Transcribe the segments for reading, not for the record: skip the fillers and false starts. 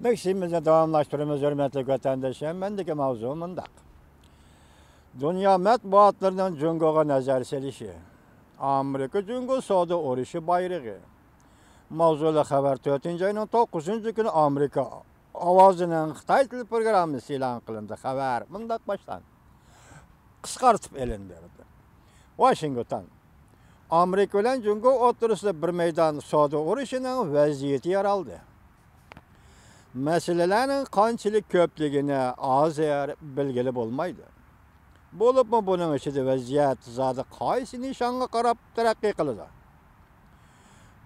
Meksimizni davamlaştırımız hürmetli vatandaşlar. Mendeki mavzu mındak. Dünya matbuatlarının Cungo'ga nazar selişi. Amerika Cungo savdo urushi bayrağı. Mavzuli xabar 4 ayının 9 günü Amerika ovozining Xitoy tili programmasi e'lon qilindi. Xabar mundaq boshlanadi. Qisqartib elindi. Washington. Amerika bilan Cungo o'rtasida bir maydon savdo urushining vaziyati yaraldi. Meselelerinin qanchalik ko'pligini hozir bilgili bo'lmaydi. Bo'libmi buning ichida vaziyat zodi qaysi nishonga qarab taraqqiy qiladi?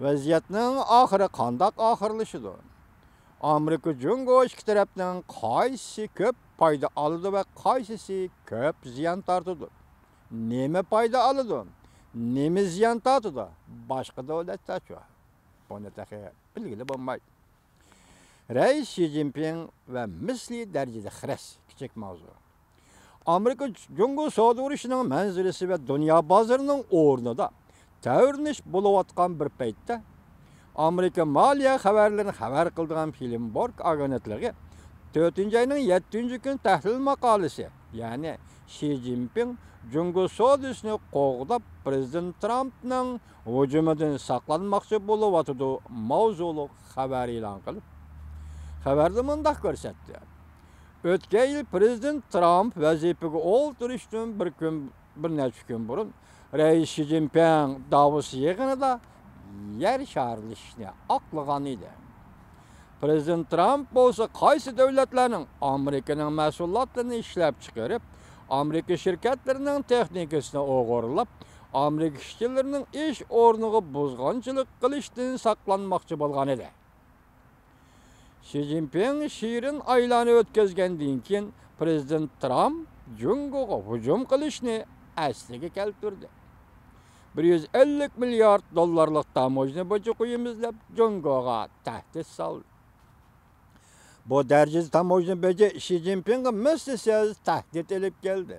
Vaziyatning oxiri qandoq oxirlashadi? Amerika Cungo ikki tarafdan qaysi ko'p foyda oladi va qaysisi ko'p ziyon tortadi? Nima foyda oladi? Nima ziyon tortadi? Boshqa davlatlar-chi? Buni taxi bilgili bo'lmaydi. Reis Xi Jinping ve misli derecede xres küçük mavzu. Amerika Cungo savdo urushining manzilasi ve dünya bozorining o'rnida tavrish bo'layotgan bir paytda Amerika moliya xabarlarini xabar qildigan Bloomberg agentligi 4-ayning 7-kun tahlil maqolasi, ya'ni Xi Jinping Cungo savdosini qo'g'dab Prezident Trumpning hujumidan saqlanmoqchi bo'layotdi mavzuli xabar e'lon qilib xabarda mundaq ko'rsatdi. O'tgan yil Prezident Trump vazifaga o'tirishdan bir necha kun burun Reis Xi Jinping Davos yig'inida yer sharilishni oqlagan edi. Prezident Trump bo'lsa qaysi davlatlarning Amerikaning mahsulotlarini ishlab chiqarib, Amerika shirkatlarining texnikasini o'g'irlab, Amerika ishchilarining ish o'rniga buzg'unchilik qilishdan saqlanmoqchi bo'lgan edi. Xi Jinping shirin aylani o'tkazgandan keyin Prezident Trump Cungo'ga hujum qilishni asliga keltirdi. 150 milliard dollarlik tamojna bo'yicha qo'yimiz deb Cungo'ga tahdid soldi. Bu darajada tamojna bo'yicha Xi Jinpingga mislsiz tahdid elib keldi.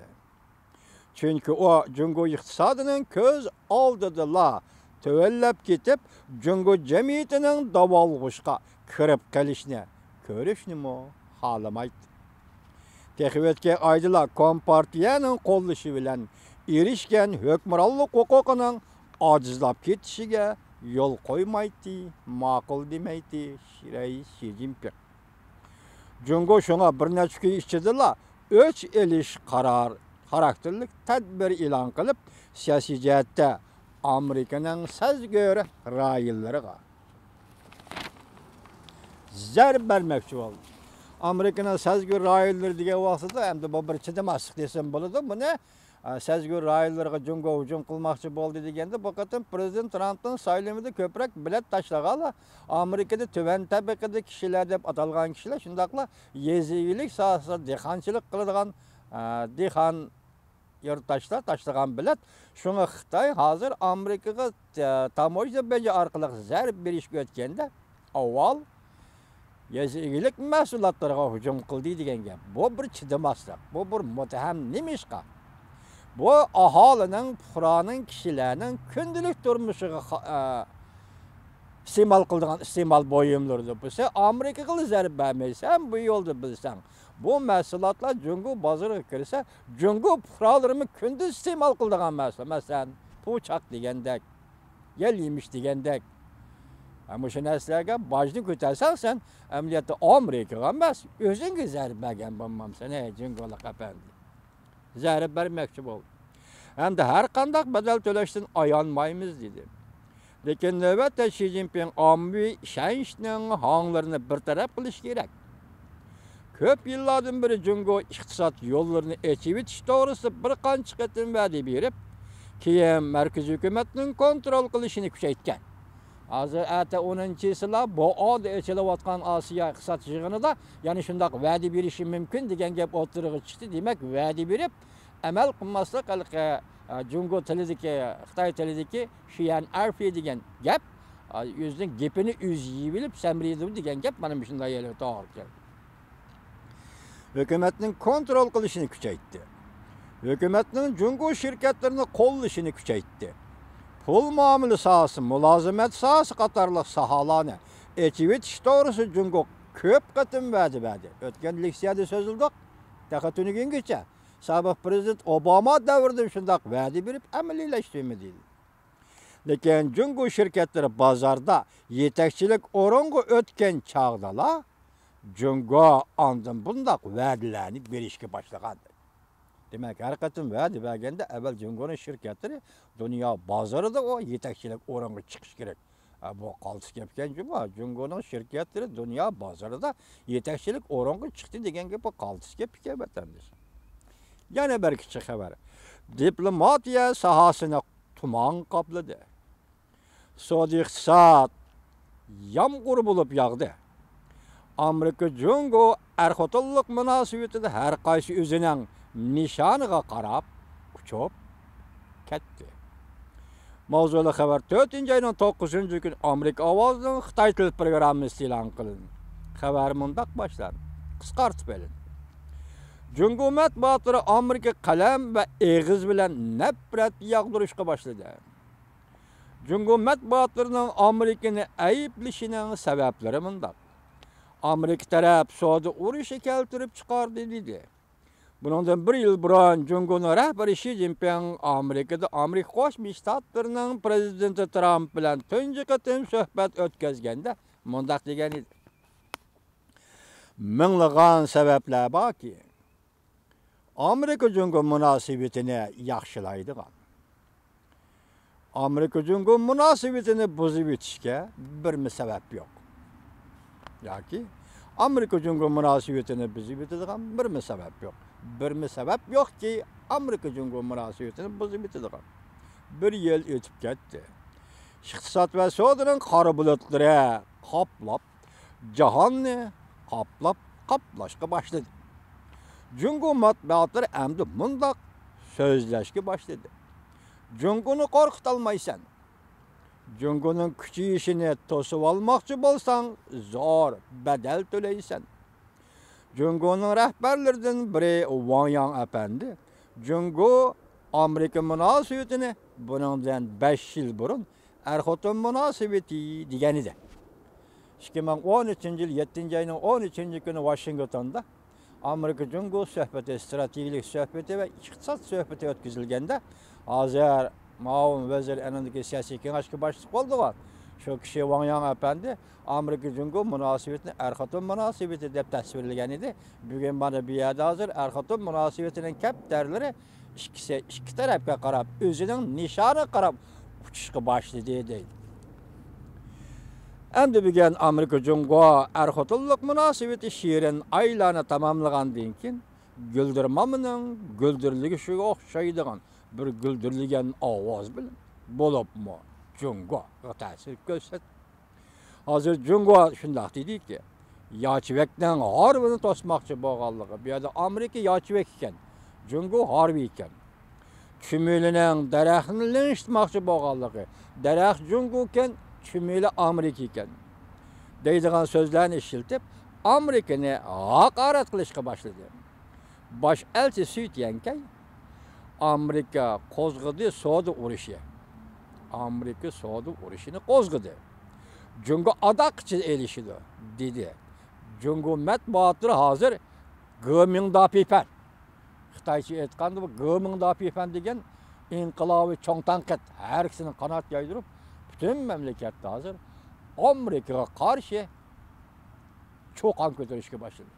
Chunki u Cungo iqtisodining ko'z oldida tuvallab ketib, Cungo jamiyatining davolg'ishga kirib qolishni ko'rishnimi xohlamaydi. Texvetga aydilar Kompartiyaning qo'llashi bilan erishgan hukmronlik huquqining ojizlab ketishiga yo'l qo'ymaydi, ma'qul demaydi Reis Xi Jinping. Cungo shunga bir necha kun ichida o'ch elish xarakterlik tadbir e'lon qilib, siyosiy jihatda Amerikaning sazg'ori ra'yilariga zarb bermoqchi bo'ldi. Amerikaning sazg'ori ra'yilari degan vaqtida endi bu bir chidamaslik desam bo'ladi. Buni sazg'ori ra'yillarga Cungo hujum qilmoqchi bo'ldi deganda bu qatim Prezident Trumpning saylovida ko'proq bilet tashlag'anlar Amerikada tuvan tabaqada kishilar deb atalgan kishilar shundaqla yezigilik sohasida dehqonchilik qiladigan dehqon yurtdoshlar tashlagan bilet. Shunga Xitoy hozir Amerikaga tamojna bo'yicha orqali zarb berishga o'tganda avval yezigilik mahsulotlariga hujum qildi degan gap. Bu bir chidamaslik, bu bir muttaham nemishqa. Bu aholining, fuqaroning, kishilarning kundalik turmushiga iste'mol qiladigan iste'mol buyumlarida bo'lsa, Amerikaga zarb bermaysan, bu yo'lda bilsang, bu mahsulotlar Cungo bozoriga kirsa, Cungo fuqarolarini kunduz iste'mol qiladigan mahsulotlar, masalan, po'choq degandek, yel yemish degandek. Ama şu narsalarga bojni ko'tarsan, sen amaliyotda Amerikaga emas, o'zingga zarb bergan bo'lmamsan, Cungolar qapandi. Zarb bermoqchi bo'ldi. Endi har qanday badal to'lashdan ayonmaymiz dedi. Lekin navbatda Xi Jinping ommaviy ishonchning honglarini bartaraf qilish kerak. Ko'p yillardan beri Cungo iqtisod yo'llarini ochib etish to'g'risida bir qancha qatim va'da berib, keyin markaziy hukumatning kontrol qilishini kuchaytgan. Hozir ata 10-yillar bu oldi echilayotgan Osiyo iqtisod yig'inida, ya'ni shundoq va'da berishi mumkin degan gap o'tirg'i chiqdi. Demak, va'da berib, amal qilmaslik qalqa Cungo tilidagi, Xitoy tilidagi Xian Arfi degan gap, o'zining gapini o'zi yeyib samriydi degan gap mana shunday yo'lga to'g'ri keldi. Hukumatning kontrol qilishini kuchaytdi. Hukumatning Cungo shirkatlarini qo'llashini kuchaytdi. Pul muomala sohasi, mulozimat sohasi qatorliq sohalarni echib etish to'g'risida Cungo köp qatım va'da berdi. O'tgan leksiyada so'zildik. Taqa tunigungacha sobiq prezident Obama davrida shundoq va'da berib amaliylashdimi deydi. Lekin Jungo şirketleri bozorda yetakchilik o'ringa o'tgan chog'dalar Jungo andın bundaq va'dalarni berishga boshlagan. Demak, har qatim va'da berganda avval Jungoning shirkatlari dunyo bozorida o yetakchilik o'ringa chiqish kerak. Bu qaltis gap ekan Jungo. Jungoning shirkatlari dunyo bozorida yetakchilik o'ringa chiqdi degan gap bu qaltis gap ekan vatandosh. Yana bir kichik xabar. Diplomatiya sohasini tuman qopladi. Saudi iqtisod yomg'ir bo'lib yog'di. Amerika Jungo er-xotinlik munosabatida har qaysi o'zining nishoniga qarab uchib ketdi. Mavzuli xabar 4-oyning 9-kun Amerika ovozining Xitoy til programmasi e'lon qilindi. Xabar mundaq boshlandi. Qisqartib berildi. Jungo matbuotlari Amerika qalam va eg'iz bilan nafrat yog'dirishga boshladi. Jungo matbuotlarining Amerikani ayblashining sabablari mundaq. Amerika taraf Saudi urushi keltirib chiqardi dedi. Bundan bir yil burun Jungoning rahbari Xi Jinping Amerikada Amerika Qo'shma Shtatlarining prezidenti Trump bilan tunji qatim suhbat o'tkazganda mundaq degan edi. Minglagan sabablar borki, Amerika Jungo munosabatini yaxshilaydigan. Amerika Jungo munosabatini buzib o'tishga bir sabab yo'q. Yoki Amerika Jungo munosabatini buzib o'tadigan bir sabab yo'q. Bir sabab yo'qki, Amerika Jungo munosabatini buzib o'tadigan. Bir yil o'tib ketdi. Iqtisod va savdoning qora bulutlari qoplab, jahonni qoplashga boshladi. Jungo matbuotlari endi mundaq so'zlashga boshladi. Jungoni qo'rqita olmaysan. Jungoning kuchayishini to'sib olmoqchi bo'lsang, zo'r badal to'laysan. Jungoning rahbarlaridan biri Wang Yang apandi Jungo Amerika munosabatini bundan 5 yil burun er-xotin munosabati degan edi. 2013-yil 7-oyning 13-kuni Washingtonda Amerika Jungo suhbati, strategik suhbati va iqtisod suhbati o'tkazilganda hozir Ma'mun vazir anandagi siyosiy kengashga boshliq bo'ldi. Shu kishi Wang Yang apandi Amerika Jungo munosabatini er-xotin munosabati deb tasvirlagan edi. Bugun mana bu yerda hozir er-xotin munosabatining kaptarlari ikki tarafga qarab, o'zining nishoniga qarab uchishga boshladi deydi. Endi bugun Amerika Jungo er-xotinlik munosabati shirin aylani tamomlagandan keyin guldirmamining guldirligi shuga o'xshaydigan bir guldirilgan ovoz bilan bo'libmi Jungo ta'sir ko'rsatdi. Hozir Jungo shunday dediki, yochivakning harbini to'smoqchi bo'lganligi, bu yerda Amerika yochivak ekan, Jungo harbiy ekan. Chumilining daraxtni linchmoqchi bo'lganligi, daraxt Jungo ekan, chumili Amerika ekan. deydigan so'zlarni ishiltib, Amerikani haqorat qilishga boshladi. Bosh elchi Suytyankay Amerika qo'zg'adi savdo urushi. Amerika savdo urushini qo'zg'adi. Jungo adoqchi elishidi dedi. Jungo matbuotlari hozir Gomingdapipan. Xitoycha aytganda bu Gomingdapipan degan inqilobiy cho'ng tanqid har ikisini qanot yoydirib, butun mamlakatda hozir Amerikaga qarshi cho'qon ko'tarishga boshladi.